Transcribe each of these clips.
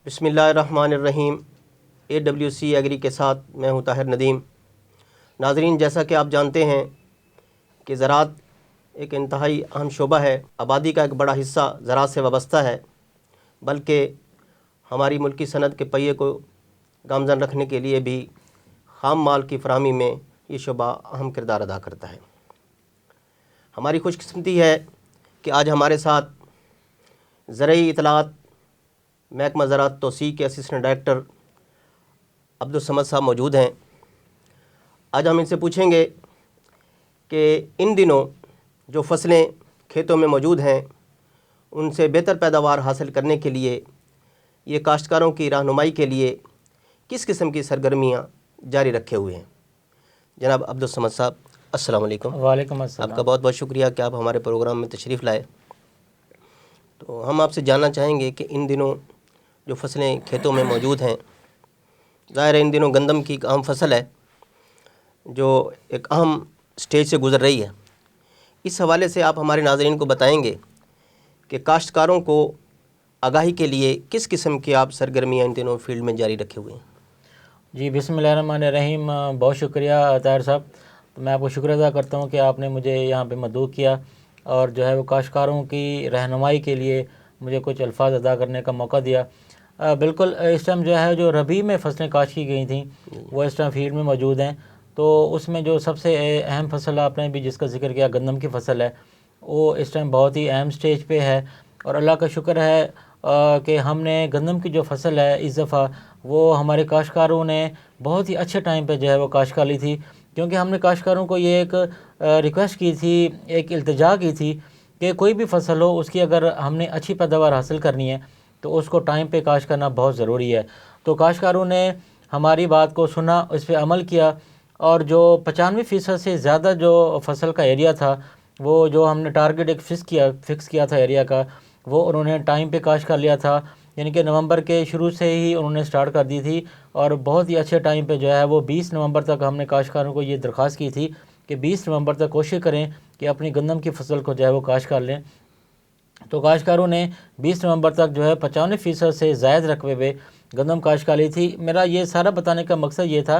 بسم اللہ الرحمن الرحیم۔ AWC ایگری کے ساتھ میں ہوں طاہر ندیم۔ ناظرین، جیسا کہ آپ جانتے ہیں کہ زراعت ایک انتہائی اہم شعبہ ہے، آبادی کا ایک بڑا حصہ زراعت سے وابستہ ہے، بلکہ ہماری ملکی صنعت کے پہیے کو گامزن رکھنے کے لیے بھی خام مال کی فراہمی میں یہ شعبہ اہم کردار ادا کرتا ہے۔ ہماری خوش قسمتی ہے کہ آج ہمارے ساتھ زرعی اطلاعات محکمہ زراعت توسیع کے اسسٹنٹ ڈائریکٹر عبدالصمد صاحب موجود ہیں۔ آج ہم ان سے پوچھیں گے کہ ان دنوں جو فصلیں کھیتوں میں موجود ہیں ان سے بہتر پیداوار حاصل کرنے کے لیے یہ کاشتکاروں کی رہنمائی کے لیے کس قسم کی سرگرمیاں جاری رکھے ہوئے ہیں۔ جناب عبدالصمد صاحب، السلام علیکم۔ وعلیکم السلام۔ آپ کا بہت بہت شکریہ کہ آپ ہمارے پروگرام میں تشریف لائے۔ تو ہم آپ سے جاننا چاہیں گے کہ ان دنوں جو فصلیں کھیتوں میں موجود ہیں، ظاہر ہے ان دنوں گندم کی ایک اہم فصل ہے جو ایک اہم سٹیج سے گزر رہی ہے۔ اس حوالے سے آپ ہمارے ناظرین کو بتائیں گے کہ کاشتکاروں کو آگاہی کے لیے کس قسم کی آپ سرگرمیاں ان دنوں فیلڈ میں جاری رکھے ہوئے ہیں؟ جی، بسم اللہ الرحمن الرحیم۔ بہت شکریہ طاہر صاحب۔ تو میں آپ کو شکر ادا کرتا ہوں کہ آپ نے مجھے یہاں پہ مدعو کیا اور جو ہے وہ کاشتکاروں کی رہنمائی کے لیے مجھے کچھ الفاظ ادا کرنے کا موقع دیا۔ بالکل، اس ٹائم جو ہے جو ربیع میں فصلیں کاشت کی گئی تھیں وہ اس ٹائم فیلڈ میں موجود ہیں۔ تو اس میں جو سب سے اہم فصل آپ نے بھی جس کا ذکر کیا، گندم کی فصل ہے، وہ اس ٹائم بہت ہی اہم سٹیج پہ ہے، اور اللہ کا شکر ہے کہ ہم نے گندم کی جو فصل ہے اس دفعہ وہ ہمارے کاشتکاروں نے بہت ہی اچھے ٹائم پہ جو ہے وہ کاشت کر لی تھی، کیونکہ ہم نے کاشتکاروں کو یہ ایک ریکویسٹ کی تھی، ایک التجا کی تھی کہ کوئی بھی فصل ہو اس کی اگر ہم نے اچھی پیداوار حاصل کرنی ہے تو اس کو ٹائم پہ کاشت کرنا بہت ضروری ہے۔ تو کاشتکاروں نے ہماری بات کو سنا، اس پہ عمل کیا، اور جو 95% سے زیادہ جو فصل کا ایریا تھا، وہ جو ہم نے ٹارگٹ ایک فکس کیا تھا ایریا کا، وہ انہوں نے ٹائم پہ کاشت کر لیا تھا۔ یعنی کہ نومبر کے شروع سے ہی انہوں نے سٹارٹ کر دی تھی، اور بہت ہی اچھے ٹائم پہ جو ہے وہ 20 نومبر تک ہم نے کاشتکاروں کو یہ درخواست کی تھی کہ 20 نومبر تک کوشش کریں کہ اپنی گندم کی فصل کو جو ہے وہ کاشت کر لیں۔ تو کاشتکاروں نے 20 نومبر تک جو ہے 95% سے زائد رقبے پہ گندم کاشت کر لی تھی۔ میرا یہ سارا بتانے کا مقصد یہ تھا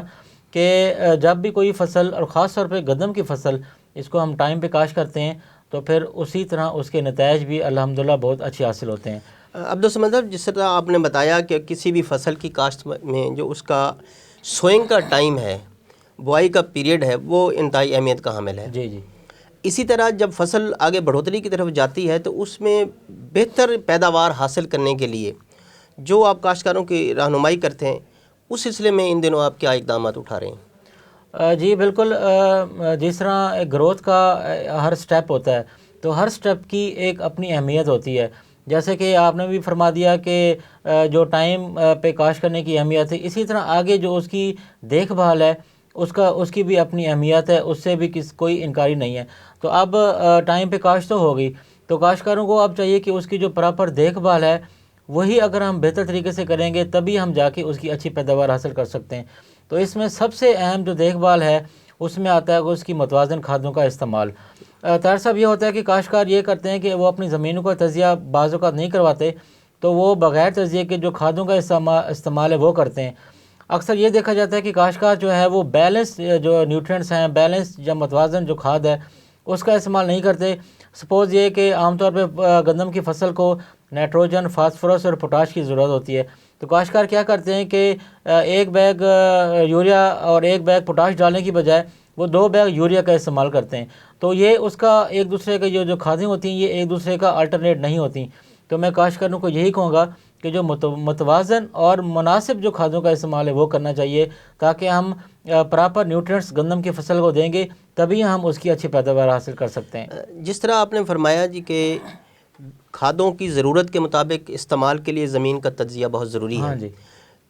کہ جب بھی کوئی فصل، اور خاص طور پہ گندم کی فصل، اس کو ہم ٹائم پہ کاشت کرتے ہیں تو پھر اسی طرح اس کے نتائج بھی الحمدللہ بہت اچھے حاصل ہوتے ہیں۔ عبدالصمد صاحب، جس طرح آپ نے بتایا کہ کسی بھی فصل کی کاشت میں جو اس کا سوئنگ کا ٹائم ہے، بوائی کا پیریڈ ہے، وہ انتہائی اہمیت کا حامل ہے۔ جی جی، اسی طرح جب فصل آگے بڑھوتری کی طرف جاتی ہے تو اس میں بہتر پیداوار حاصل کرنے کے لیے جو آپ کاشتکاروں کی رہنمائی کرتے ہیں، اس سلسلے میں ان دنوں آپ کیا اقدامات اٹھا رہے ہیں؟ جی بالکل، جس طرح گروتھ کا ہر سٹیپ ہوتا ہے تو ہر سٹیپ کی ایک اپنی اہمیت ہوتی ہے۔ جیسے کہ آپ نے بھی فرما دیا کہ جو ٹائم پہ کاشت کرنے کی اہمیت ہے، اسی طرح آگے جو اس کی دیکھ بھال ہے اس کی بھی اپنی اہمیت ہے، اس سے بھی کوئی انکاری نہیں ہے۔ تو اب ٹائم پہ کاشت تو ہو گئی، تو کاشتکاروں کو اب چاہیے کہ اس کی جو پراپر دیکھ بھال ہے وہی اگر ہم بہتر طریقے سے کریں گے تبھی ہم جا کے اس کی اچھی پیداوار حاصل کر سکتے ہیں۔ تو اس میں سب سے اہم جو دیکھ بھال ہے اس میں آتا ہے کہ اس کی متوازن کھادوں کا استعمال۔ طاہر صاحب، یہ ہوتا ہے کہ کاشتکار یہ کرتے ہیں کہ وہ اپنی زمینوں کا تجزیہ بعض اوقات نہیں کرواتے، تو وہ بغیر تجزیے کے جو کھادوں کا استعمال ہے وہ کرتے ہیں۔ اکثر یہ دیکھا جاتا ہے کہ کاشتکار جو ہے وہ بیلنس جو نیوٹرینٹس ہیں، بیلنس یا متوازن جو کھاد ہے اس کا استعمال نہیں کرتے۔ سپوز یہ کہ عام طور پہ گندم کی فصل کو نائٹروجن، فاسفورس اور پوٹاش کی ضرورت ہوتی ہے، تو کاشتکار کیا کرتے ہیں کہ ایک بیگ یوریا اور ایک بیگ پوٹاش ڈالنے کی بجائے وہ 2 بیگ یوریا کا استعمال کرتے ہیں۔ تو یہ اس کا ایک دوسرے کے جو کھادیں ہوتی ہیں یہ ایک دوسرے کا الٹرنیٹ نہیں ہوتی۔ تو میں کاشتکاروں کو یہی کہوں گا کہ جو متوازن اور مناسب جو کھادوں کا استعمال ہے وہ کرنا چاہیے، تاکہ ہم پراپر نیوٹرینٹس گندم کی فصل کو دیں گے تبھی ہم اس کی اچھی پیداوار حاصل کر سکتے ہیں۔ جس طرح آپ نے فرمایا جی کہ کھادوں کی ضرورت کے مطابق استعمال کے لیے زمین کا تجزیہ بہت ضروری ہے۔ ہاں جی،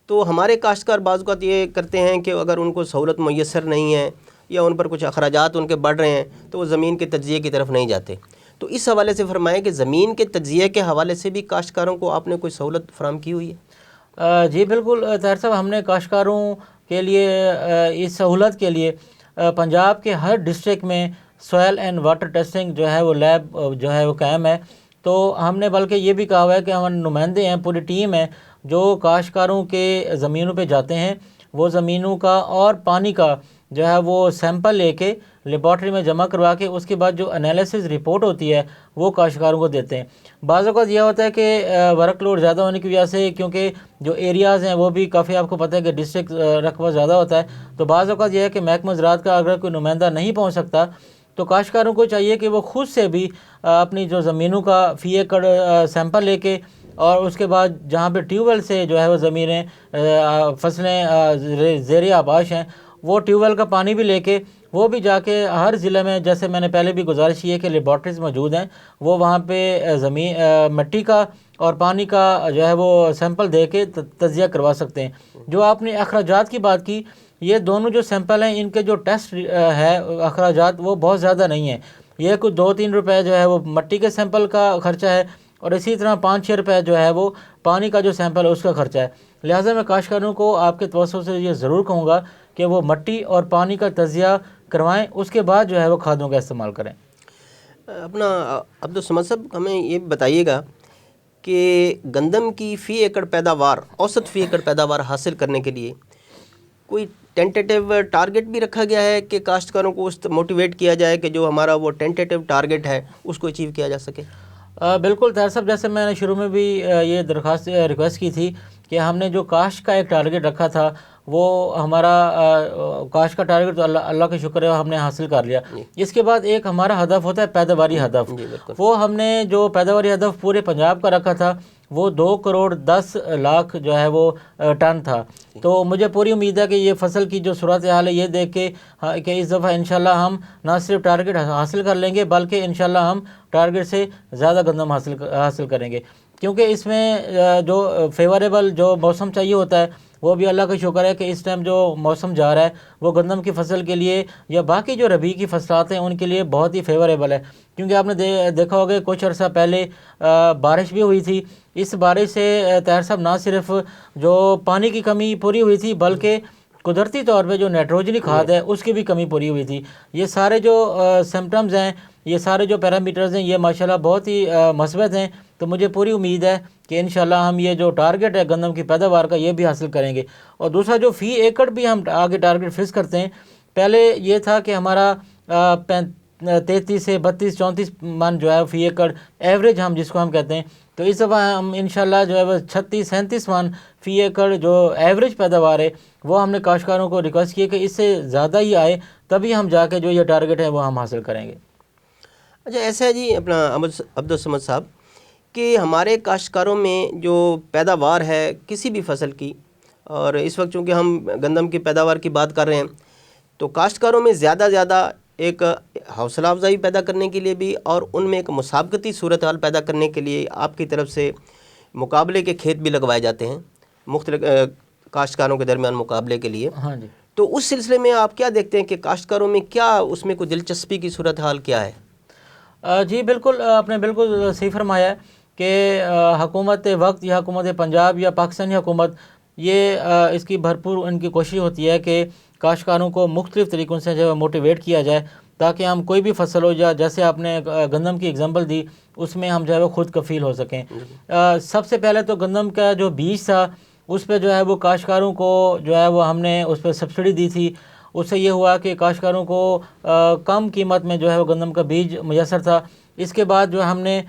تو ہمارے کاشتکار بعض اوقات یہ کرتے ہیں کہ اگر ان کو سہولت میسر نہیں ہے یا ان پر کچھ اخراجات ان کے بڑھ رہے ہیں تو وہ زمین کے تجزیے کی طرف نہیں جاتے۔ تو اس حوالے سے فرمائیں کہ زمین کے تجزیے کے حوالے سے بھی کاشتکاروں کو آپ نے کوئی سہولت فراہم کی ہوئی ہے؟ جی بالکل طاہر صاحب، ہم نے کاشتکاروں کے لیے اس سہولت کے لیے پنجاب کے ہر ڈسٹرکٹ میں سوائل اینڈ واٹر ٹیسٹنگ جو ہے وہ لیب جو ہے وہ قائم ہے۔ تو ہم نے بلکہ یہ بھی کہا ہوا ہے کہ ہمارے نمائندے ہیں، پوری ٹیم ہے، جو کاشتکاروں کے زمینوں پہ جاتے ہیں وہ زمینوں کا اور پانی کا جو ہے وہ سیمپل لے کے لیبارٹری میں جمع کروا کے اس کے بعد جو انالیسز رپورٹ ہوتی ہے وہ کاشتکاروں کو دیتے ہیں۔ بعض اوقات یہ ہوتا ہے کہ ورک لوڈ زیادہ ہونے کی وجہ سے، کیونکہ جو ایریاز ہیں وہ بھی کافی آپ کو پتہ ہے کہ ڈسٹرکٹ رقبہ زیادہ ہوتا ہے، تو بعض اوقات یہ ہے کہ محکمہ زراعت کا اگر کوئی نمائندہ نہیں پہنچ سکتا تو کاشتکاروں کو چاہیے کہ وہ خود سے بھی اپنی جو زمینوں کا فی ایکڑ سیمپل لے کے، اور اس کے بعد جہاں پہ ٹیوب ویل سے جو ہے وہ زمینیں فصلیں زیر آباش ہیں، وہ ٹیوب ویل کا پانی بھی لے کے وہ بھی جا کے ہر ضلع میں، جیسے میں نے پہلے بھی گزارش کی ہے کہ لیبارٹریز موجود ہیں، وہ وہاں پہ زمین مٹی کا اور پانی کا جو ہے وہ سیمپل دے کے تجزیہ کروا سکتے ہیں۔ جو آپ نے اخراجات کی بات کی، یہ دونوں جو سیمپل ہیں ان کے جو ٹیسٹ ہے اخراجات وہ بہت زیادہ نہیں ہیں، یہ کچھ 2-3 روپے جو ہے وہ مٹی کے سیمپل کا خرچہ ہے، اور اسی طرح 5-6 روپے جو ہے وہ پانی کا جو سیمپل ہے اس کا خرچہ ہے۔ لہٰذا میں کاشتکاروں کو آپ کے توسط سے یہ ضرور کہوں گا کہ وہ مٹی اور پانی کا تجزیہ کروائیں، اس کے بعد جو ہے وہ کھادوں کا استعمال کریں۔ اپنا عبدالصمد صاحب ہمیں یہ بتائیے گا کہ گندم کی فی ایکڑ پیداوار، اوسط فی ایکڑ پیداوار حاصل کرنے کے لیے کوئی ٹینٹیٹیو ٹارگٹ بھی رکھا گیا ہے کہ کاشتکاروں کو اس موٹیویٹ کیا جائے کہ جو ہمارا وہ ٹینٹیٹیو ٹارگٹ ہے اس کو اچیو کیا جا سکے؟ بالکل طاہر صاحب، جیسے میں نے شروع میں بھی یہ ریکویسٹ کی تھی کہ ہم نے جو کاشت کا ایک ٹارگٹ رکھا تھا، وہ ہمارا کاشت کا ٹارگٹ تو اللہ کا شکر ہے ہم نے حاصل کر لیا۔ اس کے بعد ایک ہمارا ہدف ہوتا ہے پیداواری ہدف، وہ ہم نے جو پیداواری ہدف پورے پنجاب کا رکھا تھا وہ 2,10,00,000 جو ہے وہ ٹن تھا۔ تو مجھے پوری امید ہے کہ یہ فصل کی جو صورتحال ہے یہ دیکھ کے کہ اس دفعہ انشاءاللہ ہم نہ صرف ٹارگٹ حاصل کر لیں گے بلکہ انشاءاللہ ہم ٹارگٹ سے زیادہ گندم حاصل کریں گے، کیونکہ اس میں جو فیوریبل جو موسم چاہیے ہوتا ہے وہ بھی اللہ کا شکر ہے کہ اس ٹائم جو موسم جا رہا ہے وہ گندم کی فصل کے لیے یا باقی جو ربیع کی فصلات ہیں ان کے لیے بہت ہی فیوریبل ہے، کیونکہ آپ نے دیکھا ہوگا کچھ عرصہ پہلے بارش بھی ہوئی تھی۔ اس بارش سے طاہر صاحب نہ صرف جو پانی کی کمی پوری ہوئی تھی بلکہ قدرتی طور پہ جو نائٹروجنی کھاد ہے اس کی بھی کمی پوری ہوئی تھی۔ یہ سارے جو سمپٹمز ہیں، یہ سارے جو پیرامیٹرز ہیں، یہ ماشاءاللہ بہت ہی مثبت ہیں، تو مجھے پوری امید ہے کہ انشاءاللہ ہم یہ جو ٹارگٹ ہے گندم کی پیداوار کا یہ بھی حاصل کریں گے۔ اور دوسرا جو فی ایکڑ بھی ہم آگے ٹارگٹ فکس کرتے ہیں، پہلے یہ تھا کہ ہمارا 33 سے 32 34 من جو ہے فی ایکڑ ایوریج ہم جس کو ہم کہتے ہیں، تو اس دفعہ ہم انشاءاللہ جو ہے وہ 36 37 من فی ایکڑ جو ایوریج پیداوار ہے وہ ہم نے کاشتکاروں کو ریکویسٹ کی کہ اس سے زیادہ ہی آئے تبھی ہم جا کے جو یہ ٹارگٹ ہے وہ ہم حاصل کریں گے۔ اچھا، ایسا ہے جی اپنا عبدالصمد صاحب کہ ہمارے کاشتکاروں میں جو پیداوار ہے کسی بھی فصل کی، اور اس وقت چونکہ ہم گندم کی پیداوار کی بات کر رہے ہیں، تو کاشتکاروں میں زیادہ ایک حوصلہ افزائی پیدا کرنے کے لیے بھی اور ان میں ایک مسابقتی صورتحال پیدا کرنے کے لیے آپ کی طرف سے مقابلے کے کھیت بھی لگوائے جاتے ہیں مختلف کاشتکاروں کے درمیان مقابلے کے لیے۔ ہاں جی، تو اس سلسلے میں آپ کیا دیکھتے ہیں کہ کاشتکاروں میں کیا اس میں کوئی دلچسپی کی صورتحال کیا ہے؟ جی بالکل، آپ نے بالکل صحیح فرمایا ہے کہ حکومت وقت یا حکومت پنجاب یا پاکستانی حکومت یہ اس کی بھرپور ان کی کوشش ہوتی ہے کہ کاشتکاروں کو مختلف طریقوں سے جو ہے موٹیویٹ کیا جائے تاکہ ہم کوئی بھی فصل ہو جیسے آپ نے گندم کی اگزامپل دی اس میں ہم جو ہے وہ خود کفیل ہو سکیں۔ سب سے پہلے تو گندم کا جو بیج تھا اس پہ جو ہے وہ کاشتکاروں کو جو ہے وہ ہم نے اس پہ سبسڈی دی تھی، اس سے یہ ہوا کہ کاشتکاروں کو کم قیمت میں جو ہے وہ گندم کا بیج میسر تھا۔ اس کے بعد جو ہم نے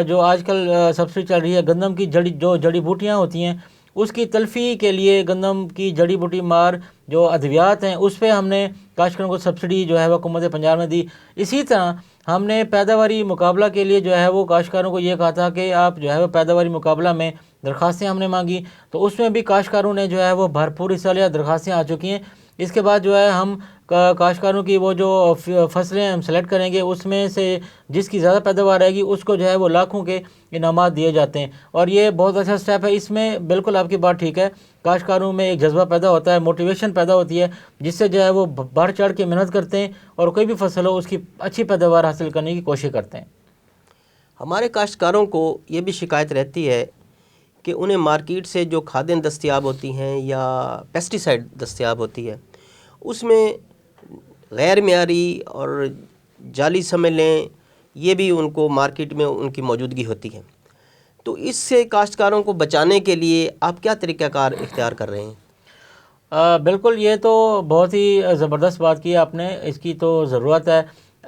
جو آج کل سبسڈی چل رہی ہے گندم کی جڑی بوٹیاں ہوتی ہیں اس کی تلفی کے لیے، گندم کی جڑی بوٹی مار جو ادویات ہیں اس پہ ہم نے کاشتکاروں کو سبسڈی جو ہے وہ حکومت پنجاب نے دی۔ اسی طرح ہم نے پیداواری مقابلہ کے لیے جو ہے وہ کاشتکاروں کو یہ کہا تھا کہ آپ جو ہے وہ پیداواری مقابلہ میں درخواستیں ہم نے مانگی، تو اس میں بھی کاشتکاروں نے جو ہے وہ بھرپور حصہ لیا، درخواستیں آ چکی ہیں۔ اس کے بعد جو ہے ہم کاشتکاروں کی وہ جو فصلیں ہم سلیکٹ کریں گے اس میں سے جس کی زیادہ پیداوار رہے گی اس کو جو ہے وہ لاکھوں کے انعامات دیے جاتے ہیں، اور یہ بہت اچھا سٹیپ ہے۔ اس میں بالکل آپ کی بات ٹھیک ہے، کاشتکاروں میں ایک جذبہ پیدا ہوتا ہے، موٹیویشن پیدا ہوتی ہے جس سے جو ہے وہ بڑھ چڑھ کے محنت کرتے ہیں اور کوئی بھی فصل ہو اس کی اچھی پیداوار حاصل کرنے کی کوشش کرتے ہیں۔ ہمارے کاشتکاروں کو یہ بھی شکایت رہتی ہے کہ انہیں مارکیٹ سے جو کھادیں دستیاب ہوتی ہیں یا پیسٹی سائڈ دستیاب ہوتی ہے اس میں غیر معیاری اور جعلی سمجھ لیں یہ بھی ان کو مارکیٹ میں ان کی موجودگی ہوتی ہے۔ تو اس سے کاشتکاروں کو بچانے کے لیے آپ کیا طریقہ کار اختیار کر رہے ہیں؟ بالکل، یہ تو بہت ہی زبردست بات کی آپ نے، اس کی تو ضرورت ہے،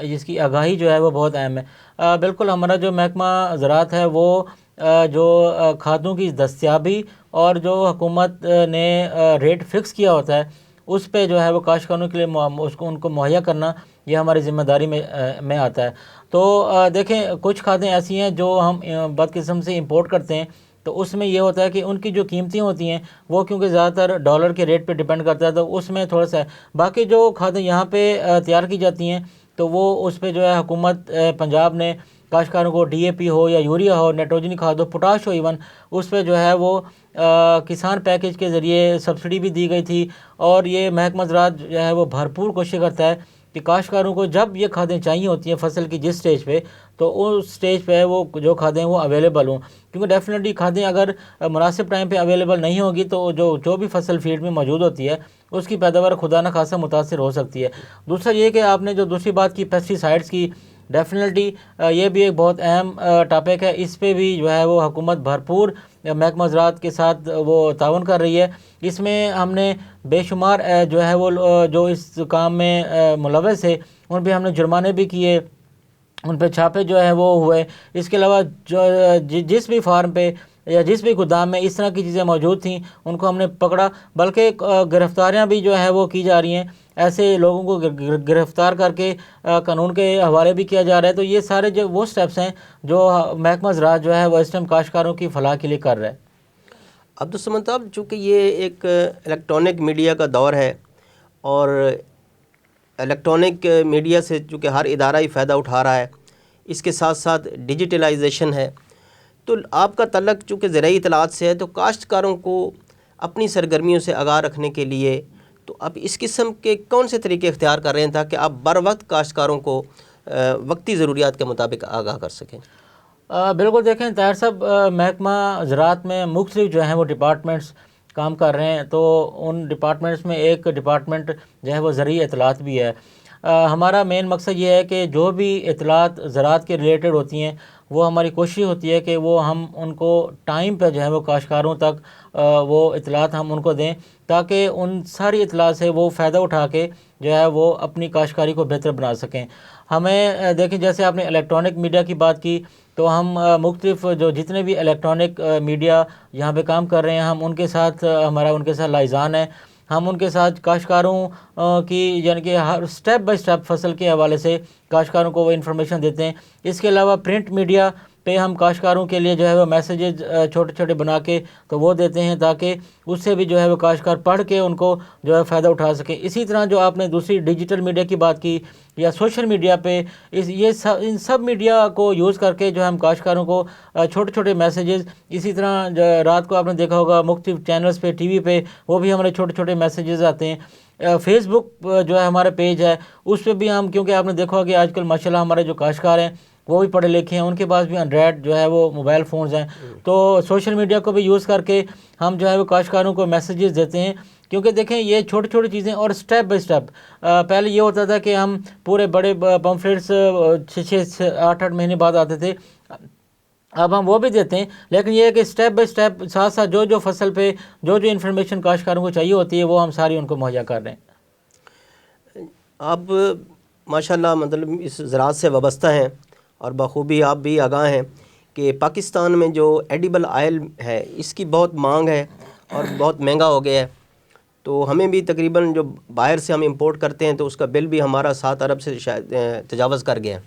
جس کی آگاہی جو ہے وہ بہت اہم ہے۔ بالکل ہمارا جو محکمہ زراعت ہے وہ جو کھادوں کی دستیابی اور جو حکومت نے ریٹ فکس کیا ہوتا ہے اس پہ جو ہے وہ کاشتکاروں کے لیے اس کو ان کو مہیا کرنا، یہ ہماری ذمہ داری میں آتا ہے۔ تو دیکھیں کچھ کھادیں ایسی ہیں جو ہم بدقسم سے امپورٹ کرتے ہیں، تو اس میں یہ ہوتا ہے کہ ان کی جو قیمتیں ہوتی ہیں وہ کیونکہ زیادہ تر ڈالر کے ریٹ پہ ڈیپینڈ کرتا ہے، تو اس میں تھوڑا سا ہے۔ باقی جو کھادیں یہاں پہ تیار کی جاتی ہیں تو وہ اس پہ جو ہے حکومت پنجاب نے کاشتکاروں کو ڈی اے پی ہو یا یوریا ہو، نائٹروجنی کھاد ہو، پوٹاش ہو، ایون اس پہ جو ہے وہ کسان پیکیج کے ذریعے سبسڈی بھی دی گئی تھی۔ اور یہ محکمہ زراعت جو ہے وہ بھرپور کوشش کرتا ہے کہ کاشتکاروں کو جب یہ کھادیں چاہیے ہوتی ہیں فصل کی جس سٹیج پہ، تو اس سٹیج پہ وہ جو کھادیں وہ اویلیبل ہوں، کیونکہ ڈیفینیٹلی کھادیں اگر مناسب ٹائم پہ اویلیبل نہیں ہوگی تو جو بھی فصل فیلڈ میں موجود ہوتی ہے اس کی پیداوار خدا نہ خاصا متاثر ہو سکتی ہے۔ دوسرا یہ کہ آپ نے جو دوسری بات کی پیسٹی سائڈس کی، ڈیفینیٹلی یہ بھی ایک بہت اہم ٹاپک ہے، اس پہ بھی جو ہے وہ حکومت بھرپور محکمہ زراعت کے ساتھ وہ تعاون کر رہی ہے۔ اس میں ہم نے بے شمار جو ہے وہ جو اس کام میں ملوث ہے ان پہ ہم نے جرمانے بھی کیے، ان پہ چھاپے جو ہے وہ ہوئے۔ اس کے علاوہ جس بھی فارم پہ یا جس بھی گودام میں اس طرح کی چیزیں موجود تھیں ان کو ہم نے پکڑا، بلکہ گرفتاریاں بھی جو ہے وہ کی جا رہی ہیں، ایسے لوگوں کو گرفتار کر کے قانون کے حوالے بھی کیا جا رہا ہے۔ تو یہ سارے جو وہ سٹیپس ہیں جو محکمہ زراعت جو ہے وہ اس ٹائم کاشتکاروں کی فلاح کے لیے کر رہا ہے۔ عبدالصمد صاحب، چونکہ یہ ایک الیکٹرانک میڈیا کا دور ہے اور الیکٹرانک میڈیا سے چونکہ ہر ادارہ ہی فائدہ اٹھا رہا ہے، اس کے ساتھ ساتھ ڈیجیٹلائزیشن ہے، تو آپ کا تعلق چونکہ زرعی اطلاعات سے ہے، تو کاشتکاروں کو اپنی سرگرمیوں سے آگاہ رکھنے کے لیے تو آپ اس قسم کے کون سے طریقے اختیار کر رہے ہیں تاکہ آپ بر وقت کاشتکاروں کو وقتی ضروریات کے مطابق آگاہ کر سکیں؟ بالکل، دیکھیں طاہر صاحب، محکمہ زراعت میں مختلف جو ہیں وہ ڈپارٹمنٹس کام کر رہے ہیں، تو ان ڈپارٹمنٹس میں ایک ڈپارٹمنٹ جو ہے وہ زرعی اطلاعات بھی ہے۔ ہمارا مین مقصد یہ ہے کہ جو بھی اطلاعات زراعت کے ریلیٹڈ ہوتی ہیں وہ ہماری کوشش ہوتی ہے کہ وہ ہم ان کو ٹائم پہ جو ہے وہ کاشتکاروں تک وہ اطلاعات ہم ان کو دیں، تاکہ ان ساری اطلاعات سے وہ فائدہ اٹھا کے جو ہے وہ اپنی کاشتکاری کو بہتر بنا سکیں۔ ہمیں دیکھیں جیسے آپ نے الیکٹرانک میڈیا کی بات کی، تو ہم مختلف جو جتنے بھی الیکٹرانک میڈیا یہاں پہ کام کر رہے ہیں، ہم ان کے ساتھ ان کے ساتھ لائزان ہے، ہم ان کے ساتھ کاشتکاروں کی یعنی کہ ہر سٹیپ بائی سٹیپ فصل کے حوالے سے کاشتکاروں کو وہ انفارمیشن دیتے ہیں۔ اس کے علاوہ پرنٹ میڈیا پہ ہم کاشتکاروں کے لیے جو ہے وہ میسیجز چھوٹے چھوٹے بنا کے تو وہ دیتے ہیں، تاکہ اس سے بھی جو ہے وہ کاشتکار پڑھ کے ان کو جو ہے فائدہ اٹھا سکیں۔ اسی طرح جو آپ نے دوسری ڈیجیٹل میڈیا کی بات کی یا سوشل میڈیا پہ، ان سب میڈیا کو یوز کر کے جو ہم کاشتکاروں کو چھوٹے چھوٹے میسیجز، اسی طرح رات کو آپ نے دیکھا ہوگا مختلف چینلز پہ ٹی وی پہ وہ بھی ہمارے چھوٹے چھوٹے میسیجز آتے ہیں۔ فیس بک جو ہے ہمارا پیج ہے، اس پہ بھی ہم، کیونکہ آپ نے دیکھا ہوگا کہ آج کل ماشاءاللہ ہمارے جو کاشتکار ہیں وہ بھی پڑھے لکھے ہیں، ان کے پاس بھی اینڈرائڈ جو ہے وہ موبائل فونز ہیں، تو سوشل میڈیا کو بھی یوز کر کے ہم جو ہے وہ کاشتکاروں کو میسیجز دیتے ہیں۔ کیونکہ دیکھیں یہ چھوٹی چھوٹی چیزیں اور سٹیپ بائی سٹیپ، پہلے یہ ہوتا تھا کہ ہم پورے بڑے پمفلیٹس 6-8 مہینے بعد آتے تھے، اب ہم وہ بھی دیتے ہیں، لیکن یہ ہے کہ سٹیپ بائی سٹیپ ساتھ ساتھ جو فصل پہ جو انفارمیشن کاشتکاروں کو چاہیے ہوتی ہے وہ ہم ساری ان کو مہیا کر رہے ہیں۔ آپ ماشاءاللہ مطلب اس زراعت سے وابستہ ہیں اور بخوبی آپ بھی آگاہ ہیں کہ پاکستان میں جو ایڈیبل آئل ہے اس کی بہت مانگ ہے اور بہت مہنگا ہو گیا ہے، تو ہمیں بھی تقریباً جو باہر سے ہم امپورٹ کرتے ہیں تو اس کا بل بھی ہمارا 7 ارب سے شاید تجاوز کر گیا۔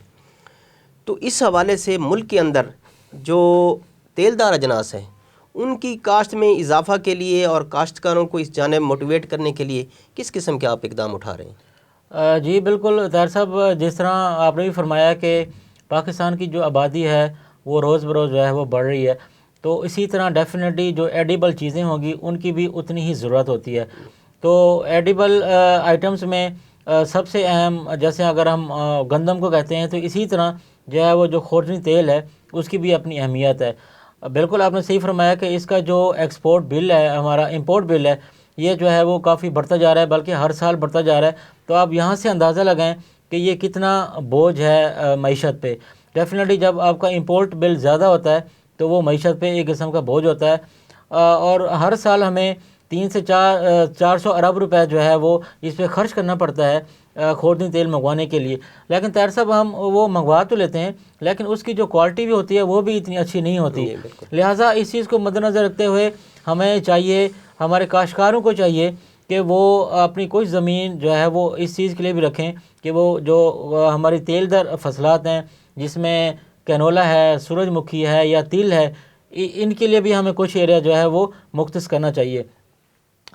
تو اس حوالے سے ملک کے اندر جو تیل دار اجناس ہیں ان کی کاشت میں اضافہ کے لیے اور کاشتکاروں کو اس جانب موٹیویٹ کرنے کے لیے کس قسم کے آپ اقدام اٹھا رہے ہیں؟ جی بالکل طاہر صاحب، جس طرح آپ نے بھی فرمایا کہ پاکستان کی جو آبادی ہے وہ روز بروز جو ہے وہ بڑھ رہی ہے، تو اسی طرح ڈیفینیٹلی جو ایڈیبل چیزیں ہوں گی ان کی بھی اتنی ہی ضرورت ہوتی ہے۔ تو ایڈیبل آئٹمس میں سب سے اہم، جیسے اگر ہم گندم کو کہتے ہیں، تو اسی طرح جو ہے وہ جو خوردنی تیل ہے اس کی بھی اپنی اہمیت ہے۔ بالکل آپ نے صحیح فرمایا کہ اس کا جو ایکسپورٹ بل ہے، ہمارا امپورٹ بل ہے، یہ جو ہے وہ کافی بڑھتا جا رہا ہے، بلکہ ہر سال بڑھتا جا رہا ہے۔ تو آپ یہاں سے اندازہ لگائیں کہ یہ کتنا بوجھ ہے معیشت پہ۔ ڈیفینیٹلی جب آپ کا امپورٹ بل زیادہ ہوتا ہے تو وہ معیشت پہ ایک قسم کا بوجھ ہوتا ہے، اور ہر سال ہمیں 3 سے 400 ارب روپے جو ہے وہ اس پہ خرچ کرنا پڑتا ہے خوردنی تیل منگوانے کے لیے. لیکن طاہر صاحب ہم وہ منگوا تو لیتے ہیں، لیکن اس کی جو کوالٹی بھی ہوتی ہے وہ بھی اتنی اچھی نہیں ہوتی. لہٰذا اس چیز کو مد نظر رکھتے ہوئے ہمیں چاہیے، ہمارے کاشتکاروں کو چاہیے کہ وہ اپنی کچھ زمین جو ہے وہ اس چیز کے لیے بھی رکھیں کہ وہ جو ہماری تیل در فصلات ہیں جس میں کینولا ہے، سورج مکھی ہے یا تل ہے، ان کے لیے بھی ہمیں کچھ ایریا جو ہے وہ مختص کرنا چاہیے.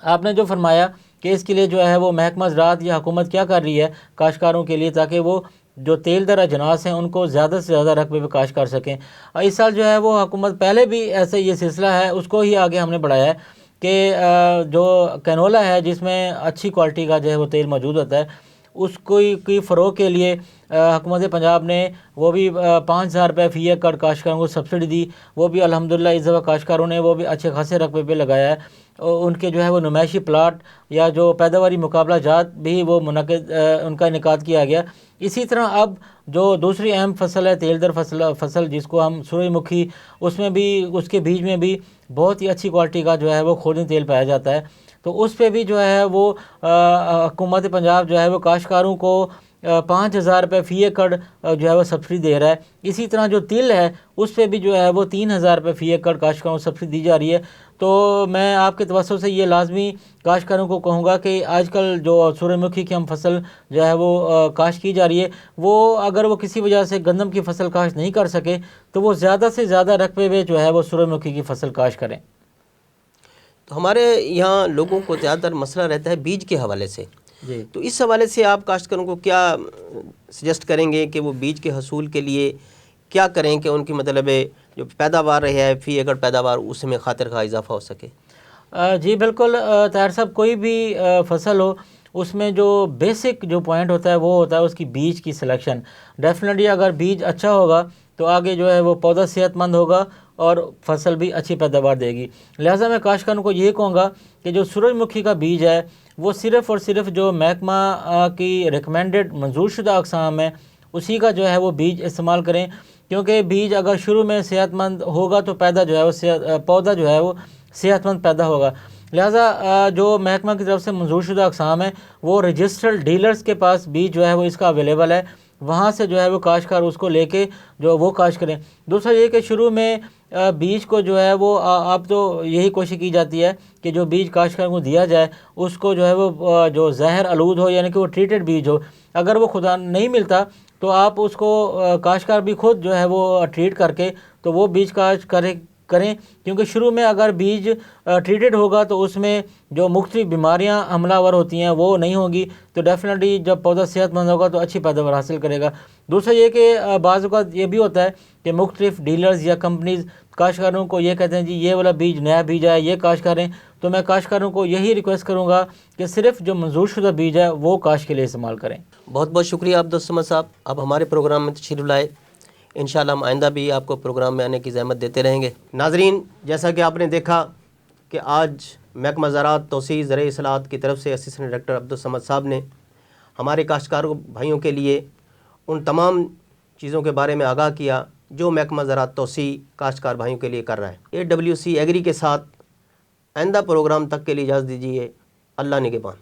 آپ نے جو فرمایا کہ اس کے لیے جو ہے وہ محکمہ زراعت یا حکومت کیا کر رہی ہے کاشتکاروں کے لیے، تاکہ وہ جو تیل در اجناس ہیں ان کو زیادہ سے زیادہ رقبے پہ کاشت کر سکیں. اس سال جو ہے وہ حکومت پہلے بھی ایسے یہ سلسلہ ہے اس کو ہی آگے ہم نے بڑھایا ہے کہ جو کینولا ہے جس میں اچھی کوالٹی کا جو ہے وہ تیل موجود ہوتا ہے، اس کی فروغ کے لیے حکومت پنجاب نے وہ بھی 5,000 روپے فی ایکڑ کاشتکاروں کو سبسڈی دی. وہ بھی الحمدللہ اس دفعہ کاشتکاروں نے وہ بھی اچھے خاصے رقبے پہ لگایا ہے. ان کے جو ہے وہ نمائشی پلاٹ یا جو پیداواری مقابلہ جات بھی وہ ان کا انعقاد کیا گیا. اسی طرح اب جو دوسری اہم فصل ہے تیل در فصل جس کو ہم سورج مکھی، اس میں بھی اس کے بیج میں بھی بہت ہی اچھی کوالٹی کا جو ہے وہ خوردنی تیل پایا جاتا ہے. تو اس پہ بھی جو ہے وہ حکومت پنجاب جو ہے وہ کاشتکاروں کو 5,000 روپے فی ایکڑ جو ہے وہ سبسڈی دے رہا ہے. اسی طرح جو تل ہے اس پہ بھی جو ہے وہ 3,000 روپے فی ایکڑ کاشتکاروں کو سبسڈی دی جا رہی ہے. تو میں آپ کے توسط سے یہ لازمی کاشتکاروں کو کہوں گا کہ آج کل جو سورج مکھی کی ہم فصل جو ہے وہ کاشت کی جا رہی ہے، وہ اگر وہ کسی وجہ سے گندم کی فصل کاشت نہیں کر سکے تو وہ زیادہ سے زیادہ رقبے میں جو ہے وہ سورج مکھی کی فصل کاشت کریں. تو ہمارے یہاں لوگوں کو زیادہ تر مسئلہ رہتا ہے بیج کے حوالے سے. جی، تو اس حوالے سے آپ کاشتکاروں کو کیا سجیسٹ کریں گے کہ وہ بیج کے حصول کے لیے کیا کریں کہ ان کی مطلب جو پیداوار ہے فی ایکڑ پیداوار اس میں خاطر خواہ اضافہ ہو سکے؟ جی بالکل طاہر صاحب، کوئی بھی فصل ہو اس میں جو بیسک جو پوائنٹ ہوتا ہے وہ ہوتا ہے اس کی بیج کی سلیکشن. ڈیفینیٹلی اگر بیج اچھا ہوگا تو آگے جو ہے وہ پودا صحت مند ہوگا اور فصل بھی اچھی پیداوار دے گی. لہٰذا میں کاشتکاروں کو یہ کہوں گا کہ جو سورج مکھی کا بیج ہے وہ صرف اور صرف جو محکمہ کی ریکمینڈڈ منظور شدہ اقسام ہے اسی کا جو ہے وہ بیج استعمال کریں، کیونکہ بیج اگر شروع میں صحت مند ہوگا تو پودا جو ہے وہ صحت مند پیدا ہوگا. لہٰذا جو محکمہ کی طرف سے منظور شدہ اقسام ہیں وہ رجسٹرڈ ڈیلرز کے پاس بیج جو ہے وہ اس کا اویلیبل ہے، وہاں سے جو ہے وہ کاشتکار اس کو لے کے جو وہ کاشت کریں. دوسرا یہ کہ شروع میں بیج کو جو ہے وہ اب تو یہی کوشش کی جاتی ہے کہ جو بیج کاشتکار کو دیا جائے اس کو جو ہے وہ جو زہر آلود ہو، یعنی کہ وہ ٹریٹڈ بیج ہو. اگر وہ خدا نہیں ملتا تو آپ اس کو کاشتکار بھی خود جو ہے وہ ٹریٹ کر کے تو وہ بیج کاشت کریں، کیونکہ شروع میں اگر بیج ٹریٹڈ ہوگا تو اس میں جو مختلف بیماریاں حملہ آور ہوتی ہیں وہ نہیں ہوگی، تو ڈیفینیٹلی جب پودا صحت مند ہوگا تو اچھی پیداوار حاصل کرے گا. دوسرا یہ کہ بعض اوقات یہ بھی ہوتا ہے کہ مختلف ڈیلرز یا کمپنیز کاشتکاروں کو یہ کہتے ہیں جی یہ والا بیج نیا بیج ہے یہ کاشت کریں. تو میں کاشتکاروں کو یہی ریکویسٹ کروں گا کہ صرف جو منظور شدہ بیج ہے وہ کاشت کے لیے استعمال کریں. بہت بہت شکریہ عبدالصمد صاحب، آپ ہمارے پروگرام میں تشریف لائے. انشاءاللہ ہم آئندہ بھی آپ کو پروگرام میں آنے کی زحمت دیتے رہیں گے. ناظرین، جیسا کہ آپ نے دیکھا کہ آج محکمہ زراعت توسیع زرعی اصلاحات کی طرف سے اسسٹنٹ ڈائریکٹر عبدالصمد صاحب نے ہمارے کاشتکاروں بھائیوں کے لیے ان تمام چیزوں کے بارے میں آگاہ کیا جو محکمہ زراعت توسیع کاشتکار بھائیوں کے لیے کر رہا ہے. AWC ایگری کے ساتھ آئندہ پروگرام تک کے لیے اجازت دیجیے. اللہ نگہبان.